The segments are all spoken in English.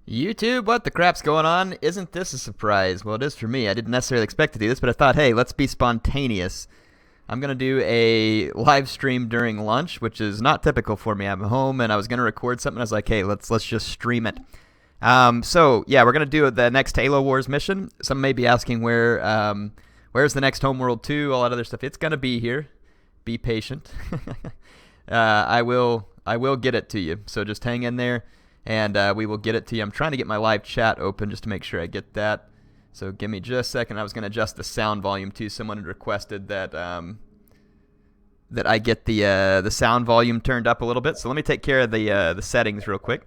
YouTube, what the crap's going on? Isn't this a surprise? Well, it is for me. I didn't necessarily expect to do this, but I thought, hey, let's be spontaneous. I'm going to do a live stream during lunch, which is not typical for me. I'm home, and I was going to record something. I was like, hey, let's just stream it. So, yeah, we're going to do the next Halo Wars mission. Some may be asking where's the next Homeworld 2, all that other stuff. It's going to be here. Be patient. I will get it to you, so just hang in there. And we will get it to you. I'm trying to get my live chat open just to make sure I get that. So give me just a second. I was going to adjust the sound volume too. Someone had requested that that I get the sound volume turned up a little bit. So let me take care of the settings real quick.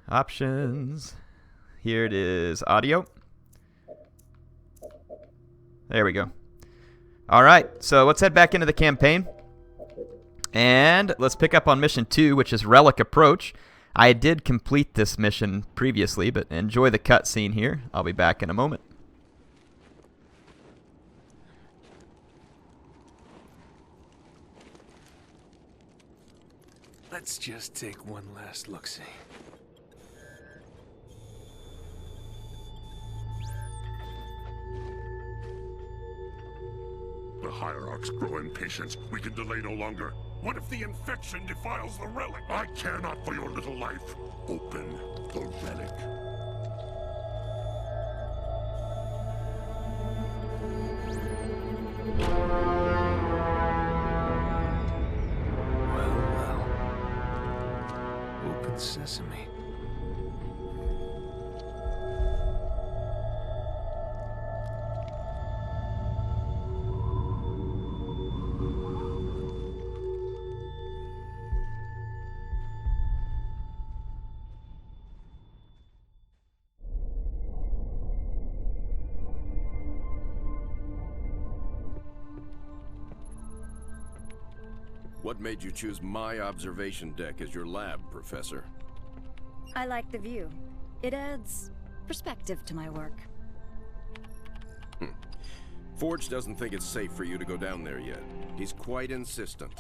Options. Here it is. Audio. There we go. All right. So let's head back into the campaign. And let's pick up on mission 2, which is Relic Approach. I did complete this mission previously, but enjoy the cutscene here. I'll be back in a moment. Let's just take one last look-see. The Hierarchs grow impatient. We can delay no longer. What if the infection defiles the relic? I care not for your little life. Open the relic. Well. Open sesame. What made you choose my observation deck as your lab, Professor? I like the view. It adds perspective to my work. Forge doesn't think it's safe for you to go down there yet. He's quite insistent.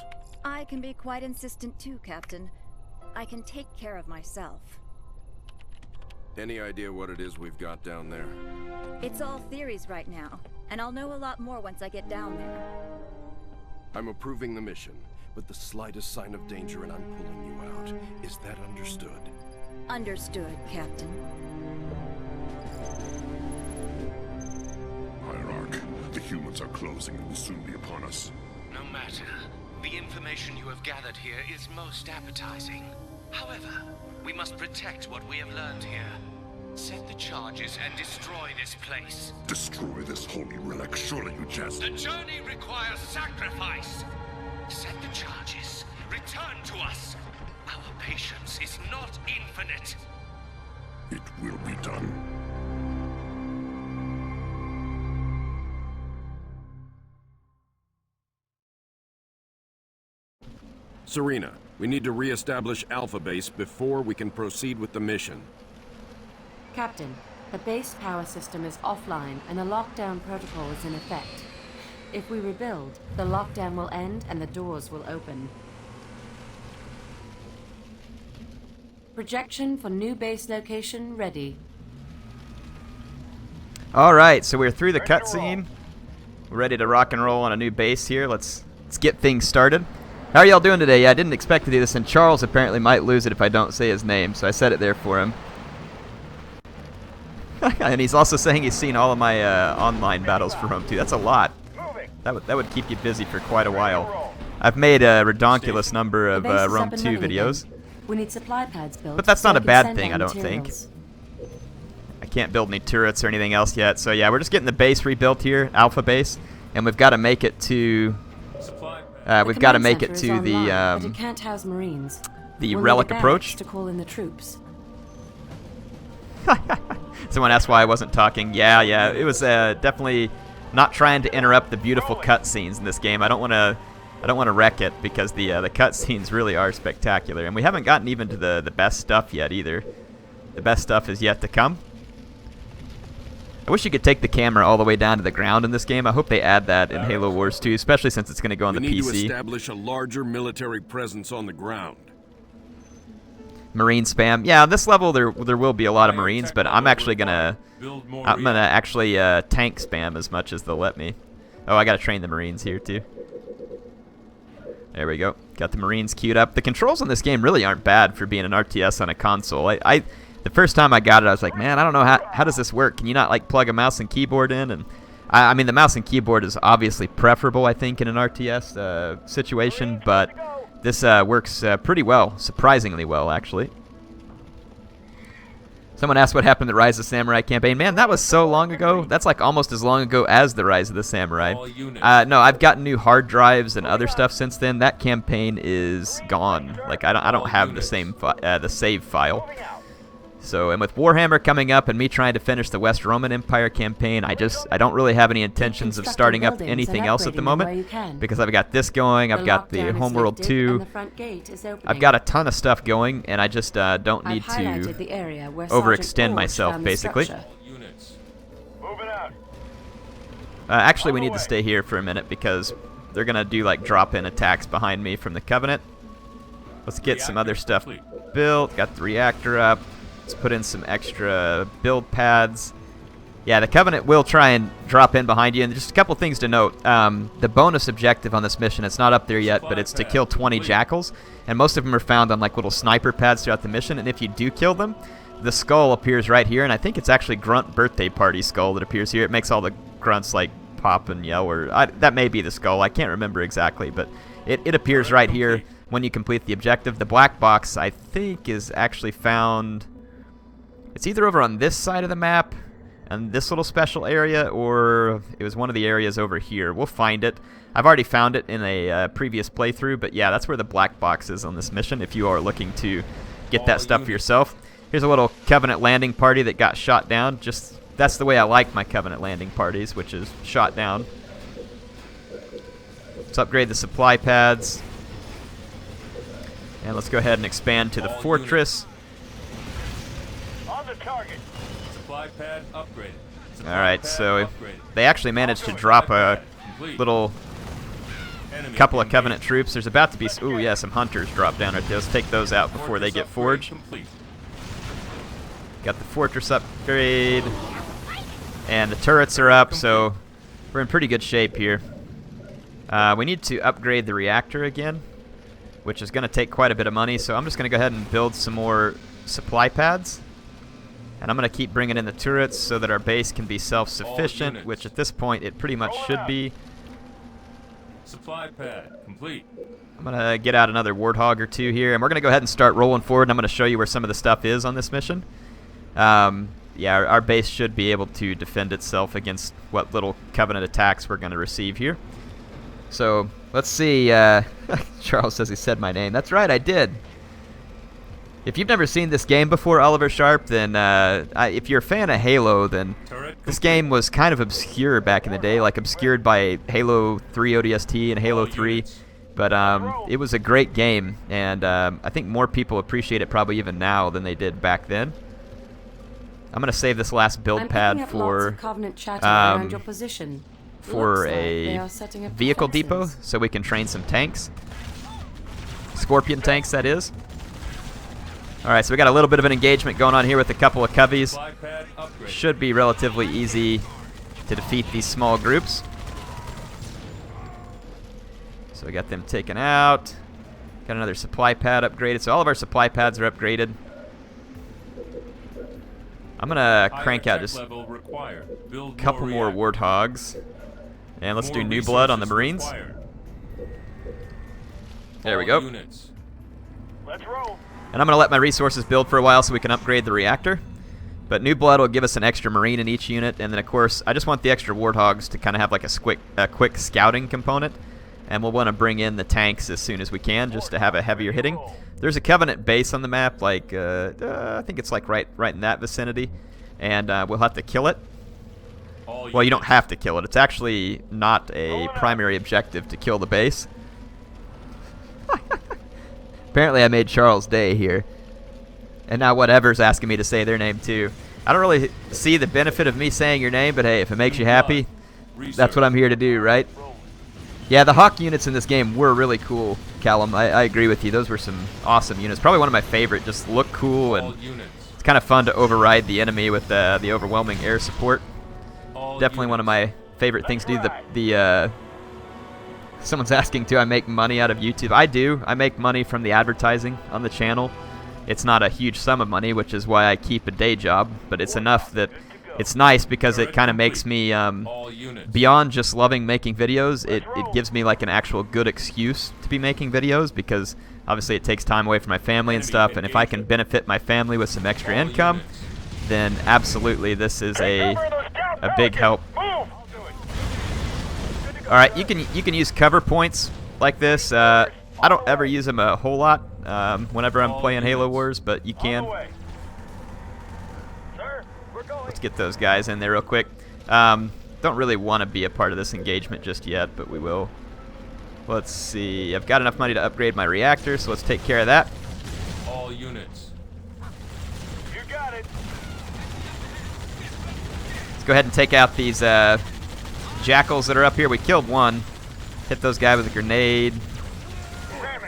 I can be quite insistent too, Captain. I can take care of myself. Any idea what it is we've got down there? It's all theories right now, and I'll know a lot more once I get down there. I'm approving the mission, but the slightest sign of danger and I'm pulling you out. Is that understood? Understood, Captain. Hierarch, the humans are closing and will soon be upon us. No matter. The information you have gathered here is most appetizing. However, we must protect what we have learned here. Set the charges and destroy this place. Destroy this holy relic, surely you jest. The journey requires sacrifice. Set the charges. Return to us. Our patience is not infinite. It will be done. Serena, we need to re-establish Alpha Base before we can proceed with the mission. Captain, the base power system is offline and a lockdown protocol is in effect. If we rebuild, the lockdown will end and the doors will open. Projection for new base location ready. All right, so we're through the cutscene. We're ready to rock and roll on a new base here. Let's get things started. How are y'all doing today? Yeah, I didn't expect to do this, and Charles apparently might lose it if I don't say his name, so I said it there for him. And he's also saying he's seen all of my online battles for Rome 2. That's a lot. That would keep you busy for quite a while. I've made a redonkulous number of Rome 2 videos. We need supply pads built. But that's not so a we can bad send thing, out I don't think. materials. I can't build any turrets or anything else yet. So yeah, we're just getting the base rebuilt here, Alpha Base, and we've got to make it to The command center is online, but it can't house Marines. the We'll Relic need a Approach. barracks to call in the troops. Someone asked why I wasn't talking. Yeah, it was definitely not trying to interrupt the beautiful cutscenes in this game. I don't want to wreck it because the cutscenes really are spectacular, and we haven't gotten even to the best stuff yet either. The best stuff is yet to come. I wish you could take the camera all the way down to the ground in this game. I hope they add that in Halo Wars 2, especially since it's going to go on the We need to PC. establish a larger military presence on the ground. Marine spam. Yeah, on this level there will be a lot of Marines, but I'm actually gonna actually tank spam as much as they'll let me. Oh, I gotta train the Marines here too. There we go. Got the Marines queued up. The controls on this game really aren't bad for being an RTS on a console. The first time I got it, I was like, man, I don't know how does this work? Can you not like plug a mouse and keyboard in? And I mean, the mouse and keyboard is obviously preferable, I think, in an RTS situation, but this works pretty well, surprisingly well, actually. Someone asked what happened to the Rise of the Samurai campaign. Man, that was so long ago. That's like almost as long ago as the Rise of the Samurai. No, I've gotten new hard drives and other stuff since then. That campaign is gone. Like I don't have the same the save file. So, and with Warhammer coming up and me trying to finish the West Roman Empire campaign, I don't really have any intentions of starting up anything else at the moment because I've got this going, I've got the Homeworld 2, I've got a ton of stuff going, and I just don't need to overextend myself, basically. Actually, we need to stay here for a minute because they're going to do like drop-in attacks behind me from the Covenant. Let's get some other stuff built, got the reactor up. Let's put in some extra build pads. Yeah, the Covenant will try and drop in behind you. And just a couple things to note. The bonus objective on this mission, it's not up there yet, but it's to kill 20 jackals. And most of them are found on like little sniper pads throughout the mission. And if you do kill them, the skull appears right here. And I think it's actually Grunt Birthday Party skull that appears here. It makes all the grunts like pop and yell. That may be the skull. I can't remember exactly, but it appears right here when you complete the objective. The black box, I think, is actually found... It's either over on this side of the map and this little special area, or it was one of the areas over here. We'll find it. I've already found it in a previous playthrough, but yeah, that's where the black box is on this mission if you are looking to get that stuff for yourself. Here's a little Covenant landing party that got shot down. That's the way I like my Covenant landing parties, which is shot down. Let's upgrade the supply pads. And let's go ahead and expand to the fortress. Target. Supply pad upgraded. Alright, so they actually managed to drop a little couple of Covenant troops. There's about to be, ooh yeah, some hunters drop down right there. Let's take those out before they get forged. Got the fortress upgrade. And the turrets are up, so we're in pretty good shape here. We need to upgrade the reactor again, which is going to take quite a bit of money, so I'm just going to go ahead and build some more supply pads. And I'm going to keep bringing in the turrets so that our base can be self-sufficient, which at this point it pretty much should be. Supply pad complete. I'm going to get out another Warthog or two here, and we're going to go ahead and start rolling forward, and I'm going to show you where some of the stuff is on this mission. Yeah, our base should be able to defend itself against what little Covenant attacks we're going to receive here. So, let's see. Charles says he said my name. That's right, I did. If you've never seen this game before, Oliver Sharp, then if you're a fan of Halo, then this game was kind of obscure back in the day, like obscured by Halo 3 ODST and Halo 3. But it was a great game, and I think more people appreciate it probably even now than they did back then. I'm going to save this last build pad for a vehicle depot so we can train some tanks. Scorpion tanks, that is. Alright, so we got a little bit of an engagement going on here with a couple of coveys. Should be relatively easy to defeat these small groups. So we got them taken out. Got another supply pad upgraded. So all of our supply pads are upgraded. I'm going to crank out just a couple more Warthogs. And let's do New Blood on the Marines. There we go. Let's roll. And I'm going to let my resources build for a while so we can upgrade the reactor. But New Blood will give us an extra Marine in each unit. And then, of course, I just want the extra Warthogs to kind of have like a quick scouting component. And we'll want to bring in the tanks as soon as we can just to have a heavier hitting. There's a Covenant base on the map, like, I think it's like right in that vicinity. And we'll have to kill it. Well, you don't have to kill it. It's actually not a primary objective to kill the base. Apparently I made Charles' day here. And now whatever's asking me to say their name too. I don't really see the benefit of me saying your name, but hey, if it makes you happy, that's what I'm here to do, right? Yeah, the Hawk units in this game were really cool, Callum. I agree with you. Those were some awesome units. Probably one of my favorite. Just look cool, and it's kind of fun to override the enemy with the overwhelming air support. Definitely one of my favorite things to do. Someone's asking, do I make money out of YouTube? I do. I make money from the advertising on the channel. It's not a huge sum of money, which is why I keep a day job, but it's enough that it's nice because it kind of makes me, beyond just loving making videos, it gives me like an actual good excuse to be making videos, because obviously it takes time away from my family and stuff, and if I can benefit my family with some extra income, then absolutely this is a big help. Alright, you can use cover points like this. I don't ever use them a whole lot whenever I'm playing Halo Wars, but you can. Let's get those guys in there real quick. Don't really want to be a part of this engagement just yet, but we will. Let's see. I've got enough money to upgrade my reactor, so let's take care of that. All units. You got it. Let's go ahead and take out these jackals that are up here. We killed one. Hit those guys with a grenade.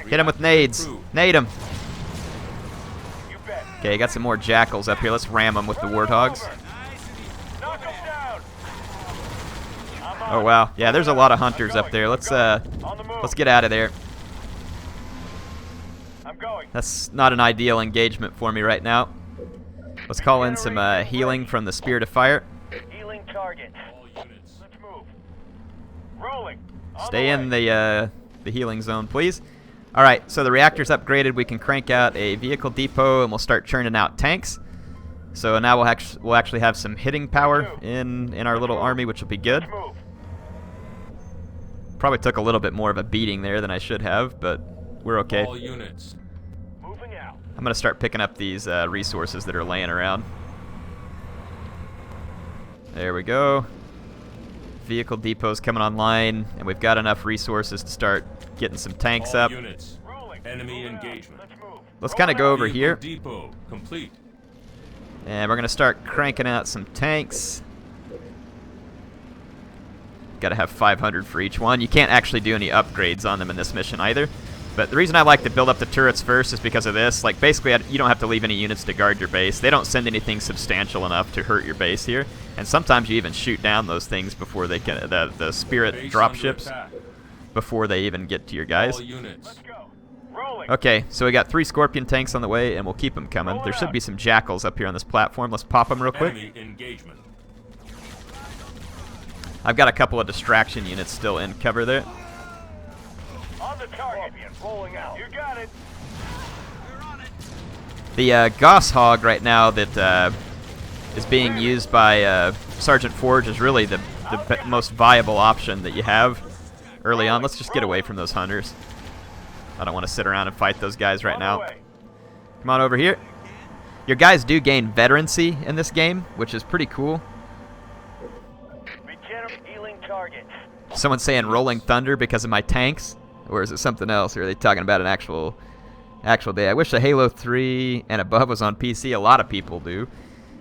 Hit him with nades. Nade him. Okay, got some more jackals up here. Let's ram them with the warthogs. Oh wow, yeah, there's a lot of hunters up there. Let's get out of there. That's not an ideal engagement for me right now. Let's call in some healing from the Spirit of Fire. Healing target. Let's move. Rolling. Stay in the healing zone, please. All right, so the reactor's upgraded. We can crank out a vehicle depot, and we'll start churning out tanks. So now we'll actually have some hitting power in our little army, which will be good. Probably took a little bit more of a beating there than I should have, but we're okay. All units. Moving out. I'm gonna start picking up these resources that are laying around. There we go. Vehicle depot's coming online, and we've got enough resources to start getting some tanks up. Units. Enemy engagement. Let's kind of go over here, Depot complete. and we're gonna start cranking out some tanks. Got to have 500 for each one. You can't actually do any upgrades on them in this mission either. But the reason I like to build up the turrets first is because of this. Like, basically, you don't have to leave any units to guard your base. They don't send anything substantial enough to hurt your base here. And sometimes you even shoot down those things before they can, the spirit dropships, before they even get to your guys. All units. Okay, so we got 3 Scorpion tanks on the way, and we'll keep them coming. There should be some jackals up here on this platform. Let's pop them real quick. Enemy engagement. I've got a couple of distraction units still in cover there. On the target. Rolling out. You got it. The Goss Hog right now that is being used by Sargent Forge is really the most viable option that you have early on. Let's just get away from those hunters. I don't want to sit around and fight those guys right now. Come on over here. Your guys do gain veterancy in this game, which is pretty cool. Someone's saying Rolling Thunder because of my tanks, or is it something else? Or are they talking about an actual day? I wish the Halo 3 and above was on PC. A lot of people do.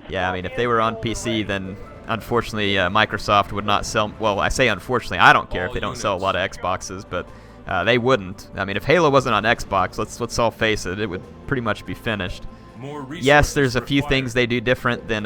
Yeah, I mean, if they were on PC, then unfortunately Microsoft would not sell. Well, I say unfortunately. I don't care if they don't sell a lot of Xboxes, but they wouldn't. I mean, if Halo wasn't on Xbox, let's all face it, it would pretty much be finished. Yes, there's a few things they do different than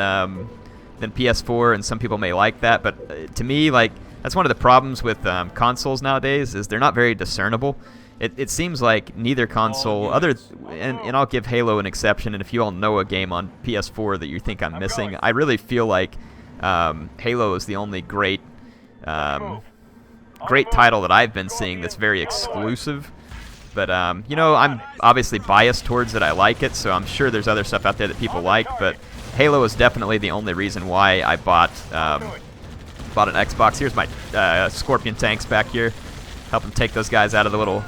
PS4, and some people may like that, but to me, like, that's one of the problems with consoles nowadays, is they're not very discernible. It seems like neither console, and I'll give Halo an exception, and if you all know a game on PS4 that you think I'm missing, I really feel like Halo is the only great title that I've been seeing that's very exclusive. But, you know, I'm obviously biased towards it. I like it, so I'm sure there's other stuff out there that people like, but Halo is definitely the only reason why I bought an Xbox. Here's my Scorpion tanks back here. Help them take those guys out of the little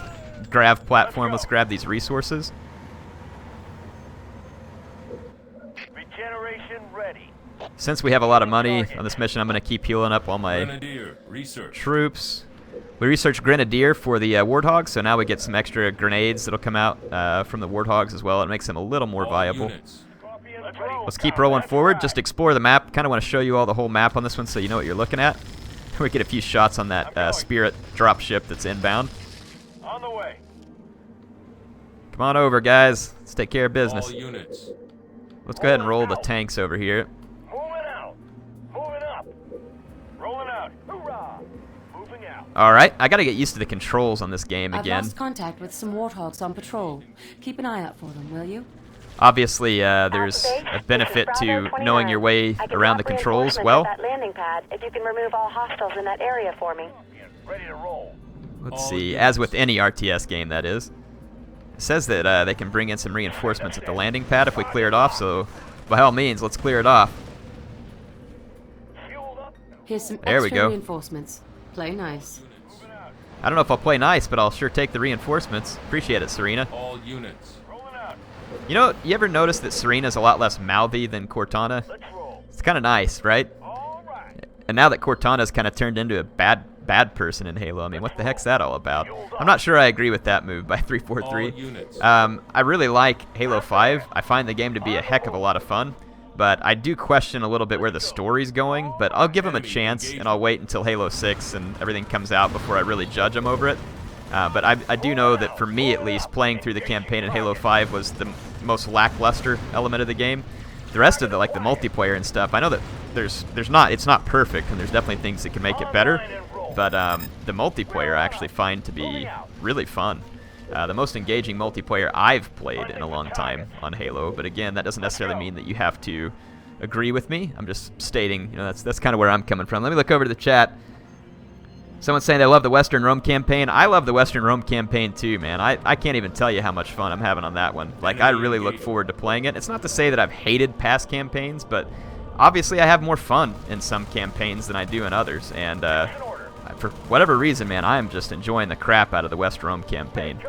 grav platform. Let's grab these resources. Regeneration ready. Since we have a lot of money on this mission, I'm going to keep healing up all my troops. We researched Grenadier for the Warthogs, so now we get some extra grenades that'll come out from the Warthogs as well. It makes them a little more viable. Let's keep rolling forward. Just explore the map. Kind of want to show you all the whole map on this one so you know what you're looking at. we get a few shots on that Spirit dropship that's inbound. On the way. Come on over, guys. Let's take care of business. All units. Let's go ahead and roll the tanks over here. Moving out. Moving up. Rolling out. Hoorah. Moving out. Alright, I gotta get used to the controls on this game I've again. lost contact with some warthogs on patrol. Keep an eye out for them, will you? Obviously, there's a benefit to knowing your way around the controls well. That landing pad, if you can remove all hostiles in that area for me. Ready to roll. Let's see, as with any RTS game, that is. It says that they can bring in some reinforcements at the landing pad if we clear it off, so by all means, let's clear it off. Fueled up. Here's some There we extra go. reinforcements. Play nice. I don't know if I'll play nice, but I'll sure take the reinforcements. Appreciate it, Serena. All units. Rolling out. You know, you ever notice that Serena's a lot less mouthy than Cortana? Let's roll. It's kind of nice, right? All right. And now that Cortana's kind of turned into a bad person in Halo, I mean, what the heck's that all about? I'm not sure I agree with that move by All 343. units. I really like Halo 5. I find the game to be a heck of a lot of fun, but I do question a little bit where the story's going, but I'll give them a chance, and I'll wait until Halo 6 and everything comes out before I really judge them over it. But I do know that for me, at least, playing through the campaign in Halo 5 was the most lackluster element of the game. The rest of the, like the multiplayer and stuff, I know that it's not perfect, and there's definitely things that can make it better, but the multiplayer I actually find to be really fun. The most engaging multiplayer I've played in a long time on Halo, but again, that doesn't necessarily mean that you have to agree with me. I'm just stating, you know, that's kind of where I'm coming from. Let me look over to the chat. Someone's saying they love the Western Rome campaign. I love the Western Rome campaign too, man. I can't even tell you how much fun I'm having on that one. Like, I really look forward to playing it. It's not to say that I've hated past campaigns, but obviously I have more fun in some campaigns than I do in others. And for whatever reason, man, I am just enjoying the crap out of the West Rome campaign.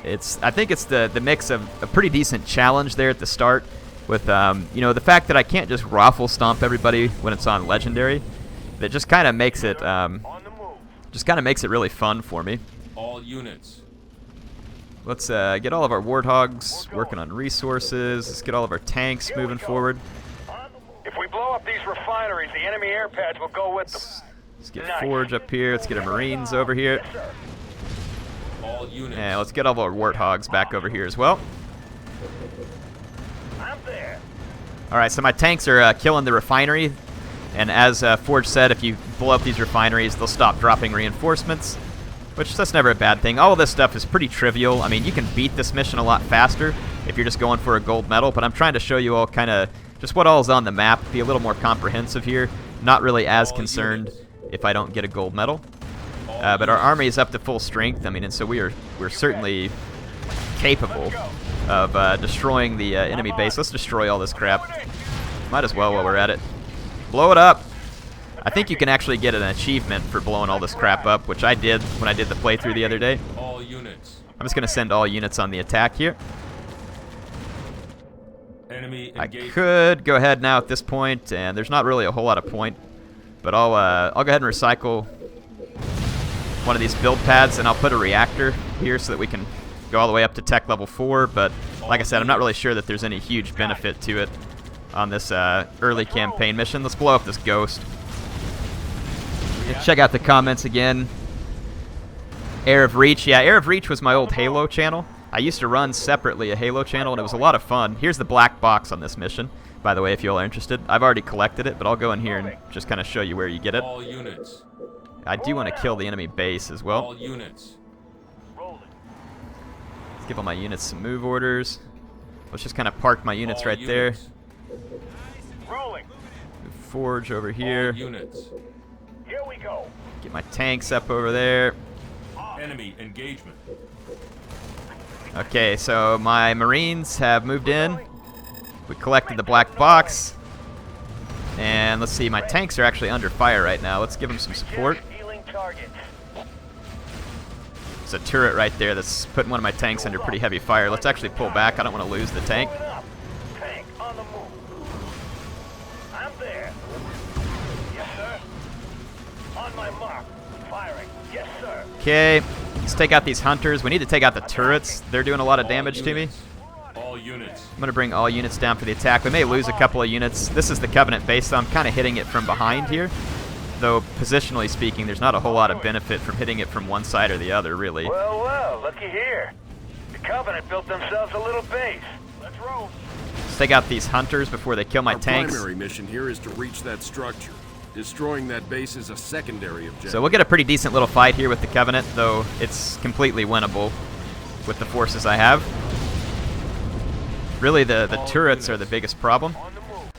I think it's the mix of a pretty decent challenge there at the start with, you know, the fact that I can't just raffle stomp everybody when it's on Legendary. That just kind of makes it, really fun for me. All units. Let's get all of our warthogs working on resources. Let's get all of our tanks moving forward. If we blow up these refineries, the enemy air pads will go with them. Let's get Forge up here. Let's get our Marines over here. All units. And let's get all of our warthogs back over here as well. I'm there. Alright, so my tanks are killing the refinery. And as Forge said, if you blow up these refineries, they'll stop dropping reinforcements. Which, that's never a bad thing. All of this stuff is pretty trivial. I mean, you can beat this mission a lot faster if you're just going for a gold medal. But I'm trying to show you all kind of just what all is on the map. Be a little more comprehensive here. Not really as concerned if I don't get a gold medal. But our army is up to full strength. I mean, and so we're certainly capable of destroying the enemy base. Let's destroy all this crap. Might as well while we're at it. Blow it up. I think you can actually get an achievement for blowing all this crap up, which I did when I did the playthrough the other day. All units. I'm just going to send all units on the attack here. Enemy I engagement. could go ahead now at this point, and there's not really a whole lot of point, but I'll go ahead and recycle one of these build pads, and I'll put a reactor here so that we can go all the way up to tech level 4. But like I said, I'm not really sure that there's any huge benefit to it on this early campaign mission. Let's blow up this ghost. And check out the comments again. Heir of Reach. Yeah, Heir of Reach was my old Halo channel. I used to run separately a Halo channel, and it was a lot of fun. Here's the black box on this mission, by the way, if you all are interested. I've already collected it, but I'll go in here and just kind of show you where you get it. All units. I do want to kill the enemy base as well. All units. Let's give all my units some move orders. Let's just kind of park my units All right units. there. Move Forge over here. All units. Here we go. Get my tanks up over there. Enemy engagement. Okay, so my Marines have moved in. We collected the black box. And let's see, my tanks are actually under fire right now. Let's give them some support. Healing target. There's a turret right there that's putting one of my tanks under pretty heavy fire. Let's actually pull back. I don't want to lose the tank. Moving up. Tank on the move. I'm there. Yes, sir. On my mark. Firing. Yes, sir. Okay, let's take out these hunters. We need to take out the turrets. They're doing a lot of damage to me. All units. I'm going to bring all units down for the attack. We may lose a couple of units. This is the Covenant base, so I'm kind of hitting it from behind here. though positionally speaking, there's not a whole lot of benefit from hitting it from one side or the other, really. Well, well, looky here. The Covenant built themselves a little base. Let's roll. Let's take out these hunters before they kill my tanks. Our primary mission here is to reach that structure. Destroying that base is a secondary objective. So we'll get a pretty decent little fight here with the Covenant, though it's completely winnable with the forces I have. Really, the turrets are the biggest problem.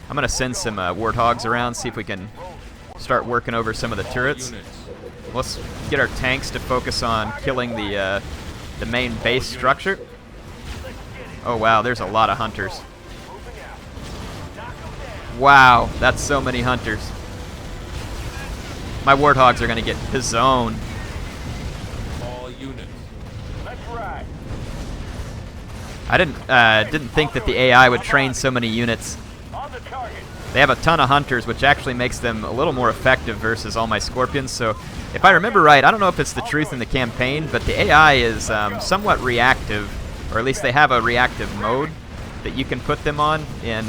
I'm going to send some warthogs around, see if we can start working over some of the turrets. Let's get our tanks to focus on killing the main base structure. Oh wow, there's a lot of hunters. Wow, that's so many hunters. My warthogs are going to get pizzoned. All units. Let's ride. I didn't think that the AI would train so many units. On the target. They have a ton of hunters, which actually makes them a little more effective versus all my scorpions. So if I remember right, I don't know if it's the truth in the campaign, but the AI is somewhat reactive, or at least they have a reactive mode that you can put them on in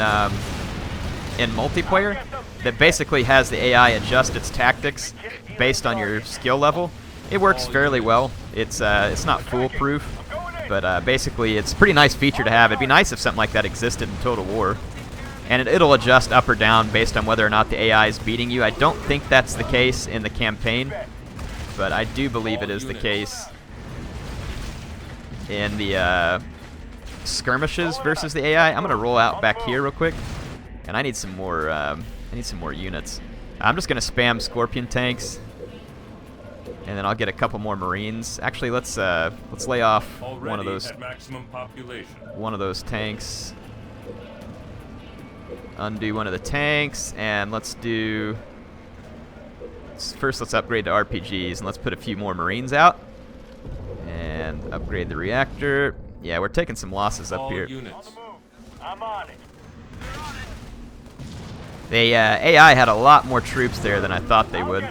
multiplayer that basically has the AI adjust its tactics based on your skill level. It works fairly well. It's not foolproof, but basically it's a pretty nice feature to have. It'd be nice if something like that existed in Total War. And it'll adjust up or down based on whether or not the AI is beating you. I don't think that's the case in the campaign, but I do believe it is the case in the skirmishes versus the AI. I'm gonna roll out back here real quick, and I need some more. I need some more units. I'm just gonna spam Scorpion tanks, and then I'll get a couple more Marines. Actually, let's lay off one of those. At maximum population. One of those tanks. Undo one of the tanks, and let's do. First, let's upgrade to RPGs, and let's put a few more Marines out, and upgrade the reactor. Yeah, we're taking some losses up All here. units. I'm on it. The AI had a lot more troops there than I thought they would.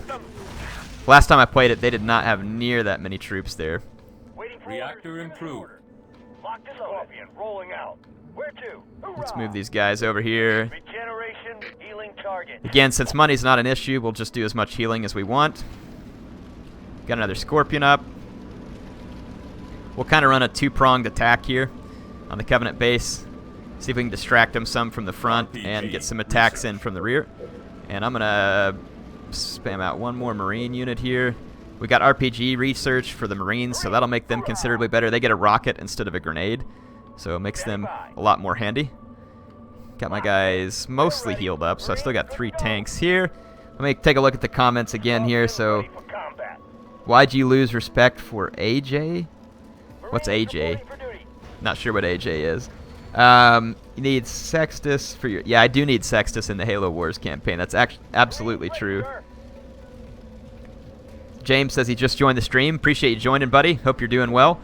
Last time I played it, they did not have near that many troops there. Waiting for Reactor improved. Lock the Scorpion. Rolling out. Where to? Let's move these guys over here. Regeneration. Healing target. Again, since money's not an issue, we'll just do as much healing as we want. Got another Scorpion up. We'll kind of run a two-pronged attack here on the Covenant base. See if we can distract them some from the front and get some attacks in from the rear. And I'm going to spam out one more Marine unit here. We got RPG research for the Marines, so that'll make them considerably better. They get a rocket instead of a grenade, so it makes them a lot more handy. Got my guys mostly healed up, so I still got 3 tanks here. Let me take a look at the comments again here. So, why'd you lose respect for AJ? What's AJ? Not sure what AJ is. You need Sextus for your... Yeah, I do need Sextus in the Halo Wars campaign. That's absolutely true. James says he just joined the stream. Appreciate you joining, buddy. Hope you're doing well.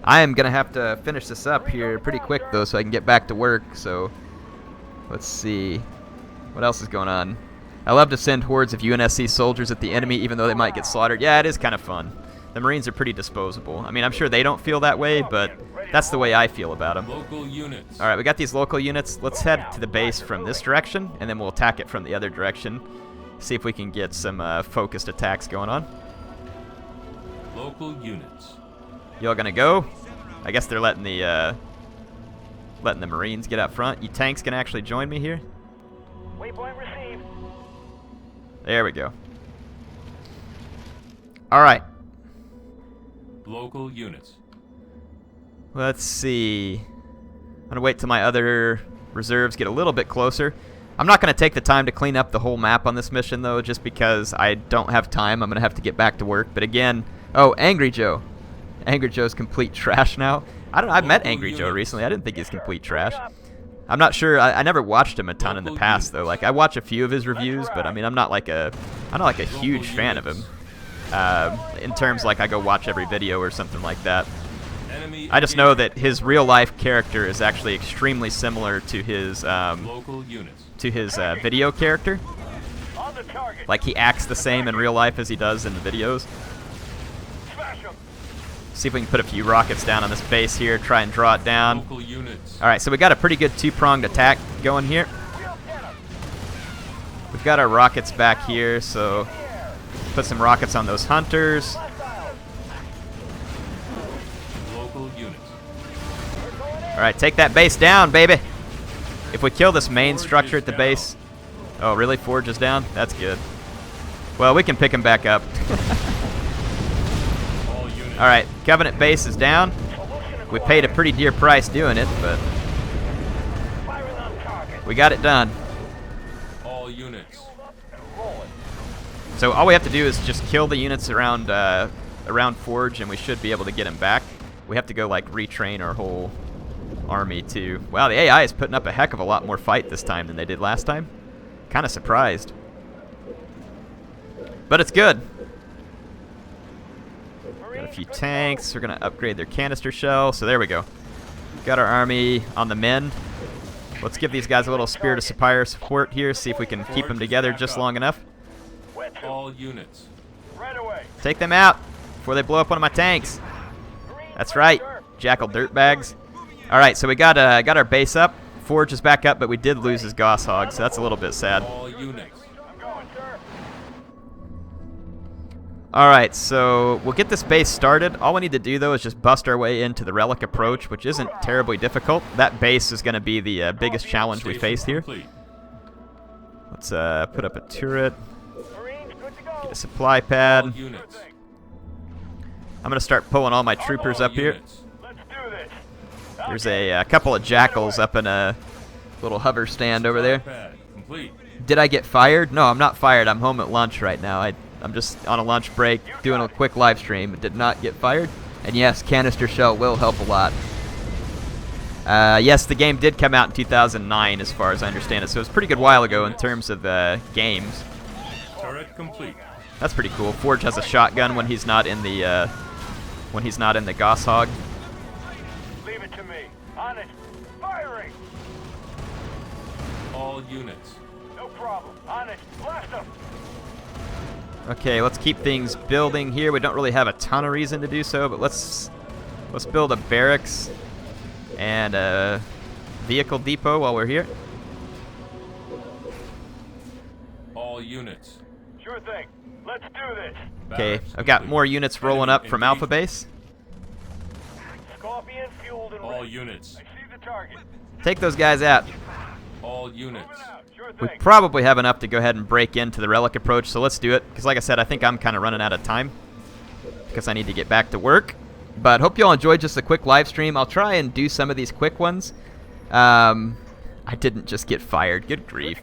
I am going to have to finish this up here pretty quick, though, so I can get back to work. So, let's see. What else is going on? I love to send hordes of UNSC soldiers at the enemy, even though they might get slaughtered. Yeah, it is kind of fun. The Marines are pretty disposable. I mean, I'm sure they don't feel that way, but that's the way I feel about them. Local units. All right, we got these local units. Let's head to the base from this direction, and then we'll attack it from the other direction. See if we can get some focused attacks going on. Local units. Y'all gonna go? I guess they're letting the Marines get up front. You tanks can actually join me here. Waypoint received. There we go. All right. Local units. Let's see. I'm gonna wait till my other reserves get a little bit closer. I'm not gonna take the time to clean up the whole map on this mission though, just because I don't have time. I'm gonna have to get back to work. But again, oh, Angry Joe. Angry Joe's complete trash now. I've met Angry Joe recently. I didn't think he's complete trash. I'm not sure. I never watched him a ton in the past though. Like I watch a few of his reviews, but I mean I'm not like a huge fan of him. In terms like I go watch every video or something like that. I just know that his real life character is actually extremely similar to his video character. Like he acts the same in real life as he does in the videos. See if we can put a few rockets down on this base here, try and draw it down. Alright, so we got a pretty good two-pronged attack going here. We've got our rockets back here, so Put some rockets on those hunters. Local units. Alright, take that base down, baby. If we kill this main structure at the base... Oh, really? Forge is down? That's good. Well, we can pick him back up. Alright, Covenant base is down. We paid a pretty dear price doing it, but... we got it done. All units. So all we have to do is just kill the units around around Forge, and we should be able to get him back. We have to go, like, retrain our whole army, too. Wow, the AI is putting up a heck of a lot more fight this time than they did last time. Kind of surprised. But it's good. Got a few tanks. We're going to upgrade their canister shell. So there we go. Got our army on the mend. Let's give these guys a little Spirit of Sapphire support here. See if we can keep them together just long enough. All units. Take them out before they blow up one of my tanks. That's right. Jackal dirtbags. Alright, so we got our base up. Forge is back up, but we did lose his Goss Hog, so that's a little bit sad. All units. Alright, so we'll get this base started. All we need to do, though, is just bust our way into the Relic Approach, which isn't terribly difficult. That base is going to be the biggest challenge we face here. Let's put up a turret. Get a supply pad. All units. I'm going to start pulling all my troopers All up here. units. There's a couple of jackals up in a little hover stand over there. Pad complete. Did I get fired? No, I'm not fired. I'm home at lunch right now. I'm just on a lunch break doing a quick live stream. Did not get fired. And yes, canister shell will help a lot. Yes, the game did come out in 2009 as far as I understand it. So it was a pretty good while ago in terms of games. Turret complete. That's pretty cool. Forge has a shotgun when he's not in the Goss Hog. Leave it to me. On it. Firing. All units. No problem. On it. Blast them. Okay, let's keep things building here. We don't really have a ton of reason to do so, but let's build a barracks and a vehicle depot while we're here. All units. Sure thing. Let's do this. Okay, I've got more units rolling up from Alpha Base. Scorpion fueled and All units. I see the target. Take those guys out. All units. Sure We thing. probably have enough to go ahead and break into the Relic Approach, so let's do it. Because like I said, I think I'm kind of running out of time because I need to get back to work. But hope you all enjoyed just a quick live stream. I'll try and do some of these quick ones. I didn't just get fired. Good grief.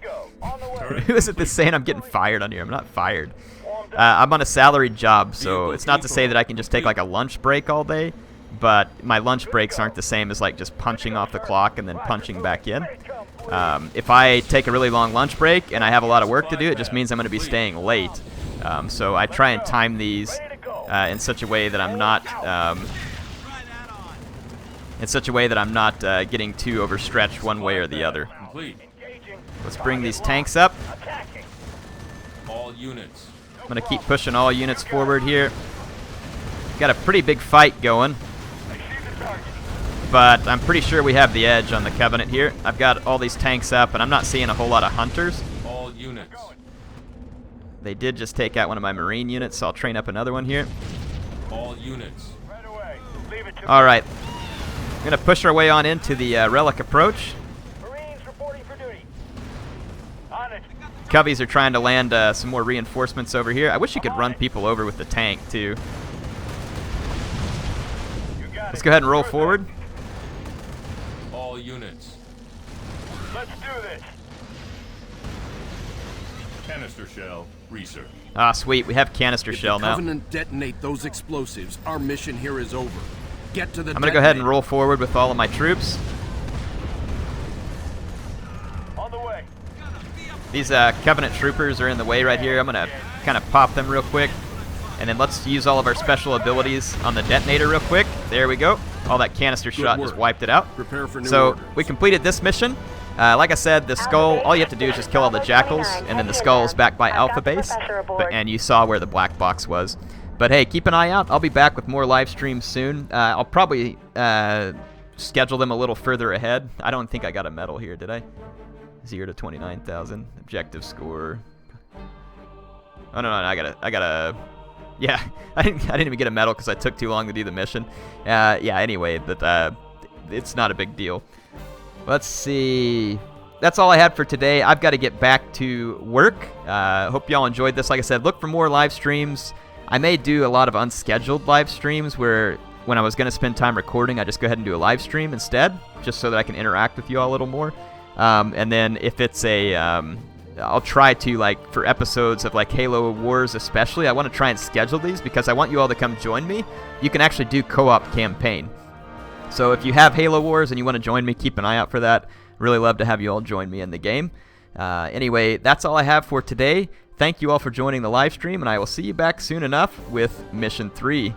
Who is it that's saying I'm getting fired on here? I'm not fired. I'm on a salaried job, so it's not to say that I can just take like a lunch break all day, but my lunch breaks aren't the same as like just punching off the clock and then punching back in. If I take a really long lunch break and I have a lot of work to do, it just means I'm going to be staying late. So I try and time these in such a way that I'm not getting too overstretched one way or the other. Let's bring these tanks up. All units. I'm going to keep pushing all units forward here. Got a pretty big fight going, but I'm pretty sure we have the edge on the Covenant here. I've got all these tanks up, and I'm not seeing a whole lot of hunters. All units. They did just take out one of my Marine units, so I'll train up another one here. All units. Right away. Leave it to me. All right. I'm going to push our way on into the Relic Approach. Marines reporting for duty. On it. Coveys are trying to land some more reinforcements over here. I wish you could run people over with the tank, too. Let's go ahead and roll forward. All units. Let's do this. Canister shell research. Ah, sweet. We have canister If shell the now. Covenant detonate those explosives, our mission here is over. Get to the I'm going to go ahead and roll forward with all of my troops. On the way. These Covenant troopers are in the way right here. I'm going to kind of pop them real quick. And then let's use all of our special abilities on the detonator real quick. There we go. All that canister shot just wiped it out. Prepare for new So orders. we completed this mission. Like I said, the skull, all you have to do is just kill all the jackals, and then the skull's back by Alpha Base. And you saw where the black box was. But hey, keep an eye out. I'll be back with more live streams soon. I'll probably schedule them a little further ahead. I don't think I got a medal here, did I? 0 to 29,000. Objective score. Oh no, I gotta. Yeah, I didn't even get a medal because I took too long to do the mission. Yeah. Anyway, it's not a big deal. Let's see. That's all I had for today. I've got to get back to work. Hope y'all enjoyed this. Like I said, look for more live streams. I may do a lot of unscheduled live streams where when I was going to spend time recording, I just go ahead and do a live stream instead, just so that I can interact with you all a little more. And then if it's I'll try to, like, for episodes of, like, Halo Wars especially, I want to try and schedule these because I want you all to come join me. You can actually do co-op campaign. So if you have Halo Wars and you want to join me, keep an eye out for that. Really love to have you all join me in the game. Anyway, that's all I have for today. Thank you all for joining the live stream, and I will see you back soon enough with Mission 3.